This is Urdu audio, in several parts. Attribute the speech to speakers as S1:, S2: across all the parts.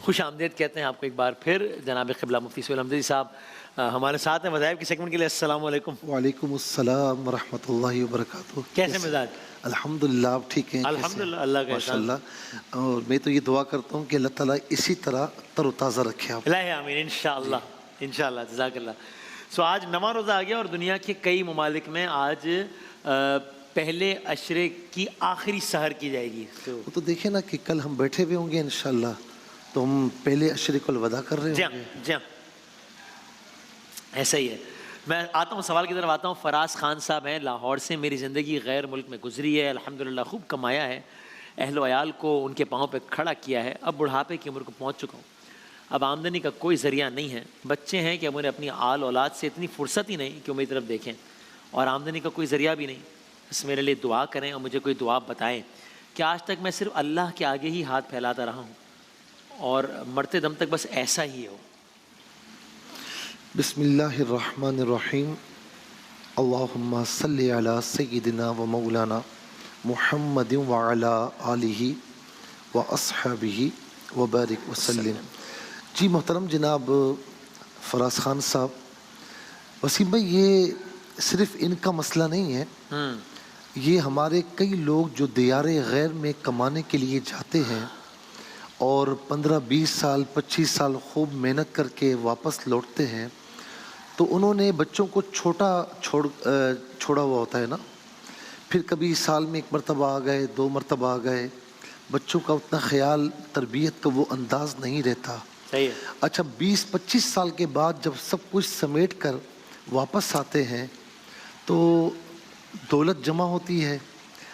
S1: خوش آمدید کہتے ہیں آپ کو ایک بار پھر جناب قبلہ مفتی سہیل احمدی صاحب ہمارے ساتھ ہیں وظائف کی سیگمنٹ کے لیے. السلام علیکم.
S2: وعلیکم السلام ورحمۃ اللہ وبرکاتہ.
S1: کیسے مزاج؟
S2: الحمدللہ آپ ٹھیک ہیں؟
S1: الحمدللہ اللہ کا
S2: ماشاء اللہ. اور میں تو یہ دعا کرتا ہوں کہ اللہ تعالیٰ اسی طرح تر و تازہ رکھے آپ.
S1: الہ آمین انشاءاللہ انشاءاللہ. جزاک اللہ. سو آج نواں روزہ آ گیا اور دنیا کے کئی ممالک میں آج پہلے عشرے کی آخری سحر کی جائے گی.
S2: وہ تو دیکھیں نا کہ کل ہم بیٹھے ہوئے ہوں گے انشاءاللہ تو ہم پہلے عشرے کو الوداع کر رہے ہوں گے.
S1: جی ایسا ہی ہے. میں آتا ہوں سوال کی طرف آتا ہوں. فراز خان صاحب ہیں لاہور سے. میری زندگی غیر ملک میں گزری ہے, الحمدللہ خوب کمایا ہے, اہل و عیال کو ان کے پاؤں پہ کھڑا کیا ہے, اب بڑھاپے کی عمر کو پہنچ چکا ہوں, اب آمدنی کا کوئی ذریعہ نہیں ہے, بچے ہیں کہ اب انہیں اپنی آل اولاد سے اتنی فرصت ہی نہیں کہ وہ میری طرف دیکھیں, اور آمدنی کا کوئی ذریعہ بھی نہیں. بس میرے لیے دعا کریں اور مجھے کوئی دعا بتائیں کہ آج تک میں صرف اللہ کے آگے ہی ہاتھ پھیلاتا رہا ہوں اور مرتے دم تک بس ایسا ہی ہو.
S2: بسم اللہ الرحمن الرحیم. اللہم صلی علی سیدنا و مولانا محمد وعلی آلہ و اصحابہ و بارک وسلم. جی محترم جناب فراز خان صاحب, وسیم بھائی یہ صرف ان کا مسئلہ نہیں ہے, یہ ہمارے کئی لوگ جو دیار غیر میں کمانے کے لیے جاتے ہیں اور 15-20 سال 25 سال خوب محنت کر کے واپس لوٹتے ہیں, تو انہوں نے بچوں کو چھوڑا ہوا ہوتا ہے نا, پھر کبھی سال میں 1 مرتبہ آ گئے, 2 مرتبہ آ گئے, بچوں کا اتنا خیال تربیت کا وہ انداز نہیں رہتا. اچھا 20-25 سال کے بعد جب سب کچھ سمیٹ کر واپس آتے ہیں تو دولت جمع ہوتی ہے,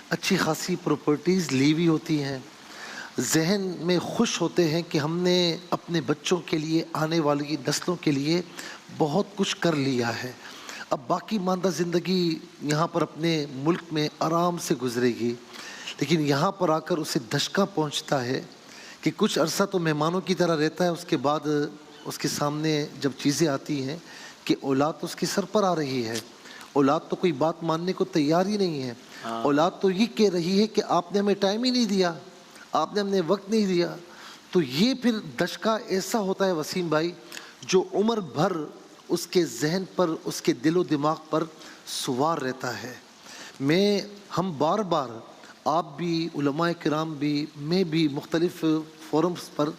S2: اچھی خاصی پراپرٹیز لی ہوئی ہوتی ہیں, ذہن میں خوش ہوتے ہیں کہ ہم نے اپنے بچوں کے لیے آنے والی نسلوں کے لیے بہت کچھ کر لیا ہے, اب باقی ماندہ زندگی یہاں پر اپنے ملک میں آرام سے گزرے گی. لیکن یہاں پر آ کر اسے دھچکا پہنچتا ہے کہ کچھ عرصہ تو مہمانوں کی طرح رہتا ہے, اس کے بعد اس کے سامنے جب چیزیں آتی ہیں کہ اولاد اس کے سر پر آ رہی ہے, اولاد تو کوئی بات ماننے کو تیار ہی نہیں ہے, اولاد تو یہ کہہ رہی ہے کہ آپ نے ہمیں ٹائم ہی نہیں دیا, آپ نے ہمیں وقت نہیں دیا. تو یہ پھر دھچکا ایسا ہوتا ہے وسیم بھائی جو عمر بھر اس کے ذہن پر, اس کے دل و دماغ پر سوار رہتا ہے. ہم بار بار, آپ بھی, علماء کرام بھی, میں بھی مختلف فورمز پر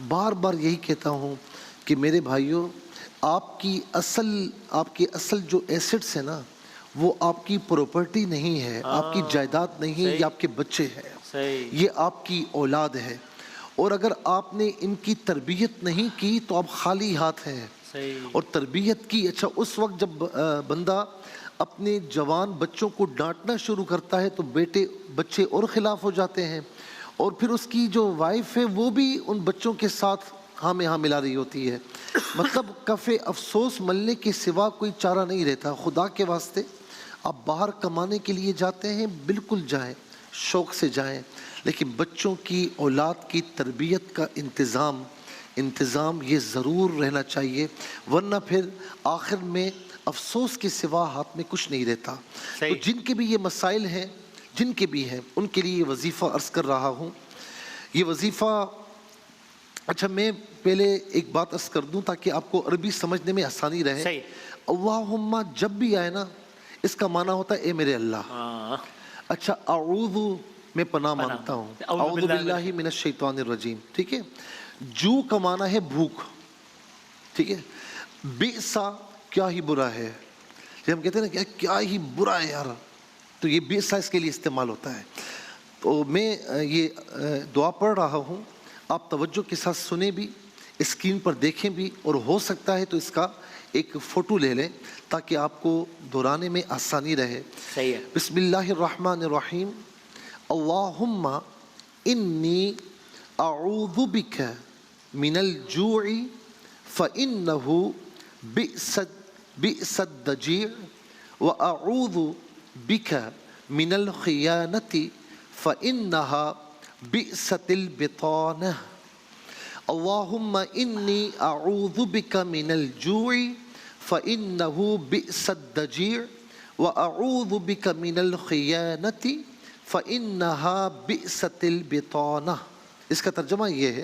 S2: بار بار یہی کہتا ہوں کہ میرے بھائیوں, آپ کے اصل جو ایسٹس ہیں نا وہ آپ کی پراپرٹی نہیں ہے, آپ کی جائیداد نہیں ہے, یہ آپ کے بچے ہیں, یہ آپ کی اولاد ہے, اور اگر آپ نے ان کی تربیت نہیں کی تو آپ خالی ہاتھ ہیں. اور تربیت کی, اچھا اس وقت جب بندہ اپنے جوان بچوں کو ڈانٹنا شروع کرتا ہے تو بچے اور خلاف ہو جاتے ہیں, اور پھر اس کی جو وائف ہے وہ بھی ان بچوں کے ساتھ ہاں میں ہاں ملا رہی ہوتی ہے. مطلب کف افسوس ملنے کے سوا کوئی چارہ نہیں رہتا. خدا کے واسطے آپ باہر کمانے کے لیے جاتے ہیں, بالکل جائیں, شوق سے جائیں, لیکن بچوں کی, اولاد کی تربیت کا انتظام یہ ضرور رہنا چاہیے, ورنہ پھر آخر میں افسوس کے سوا ہاتھ میں کچھ نہیں رہتا. تو جن کے بھی یہ مسائل ہیں, جن کے بھی ہیں, ان کے لیے یہ وظیفہ عرض کر رہا ہوں. یہ وظیفہ, اچھا میں پہلے ایک بات عرض کر دوں تاکہ آپ کو عربی سمجھنے میں آسانی رہے. اللہم جب بھی آئے نا اس کا معنی ہوتا ہے اے میرے اللہ. اچھا اعوذ میں پناہ مانگتا ہوں, اعوذ باللہ من الشیطان الرجیم, ٹھیک ہے. جو کا معنی ہے بھوک, ٹھیک ہے. بئسا کیا ہی برا ہے, جب ہم کہتے ہیں نا کہ کیا ہی برا ہے یار, تو یہ بئسا اس کے لیے استعمال ہوتا ہے. تو میں یہ دعا پڑھ رہا ہوں, آپ توجہ کے ساتھ سنیں بھی, اسکرین پر دیکھیں بھی, اور ہو سکتا ہے تو اس کا ایک فوٹو لے لیں تاکہ آپ کو دہرانے میں آسانی رہے. بسم اللہ الرحمن الرحیم. اللہم انی اعوذ بک من الجوع فإنہ بئس الضجیع واعوذ بک من الخیانۃ فإنہا بئست البطانہ. اللہم انی اعوذ بک من الجوع فإنہ بئس الضجیع واعوذ بک من الخیانۃ فإنہا بئست البطانہ. اس کا ترجمہ یہ ہے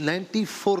S2: 94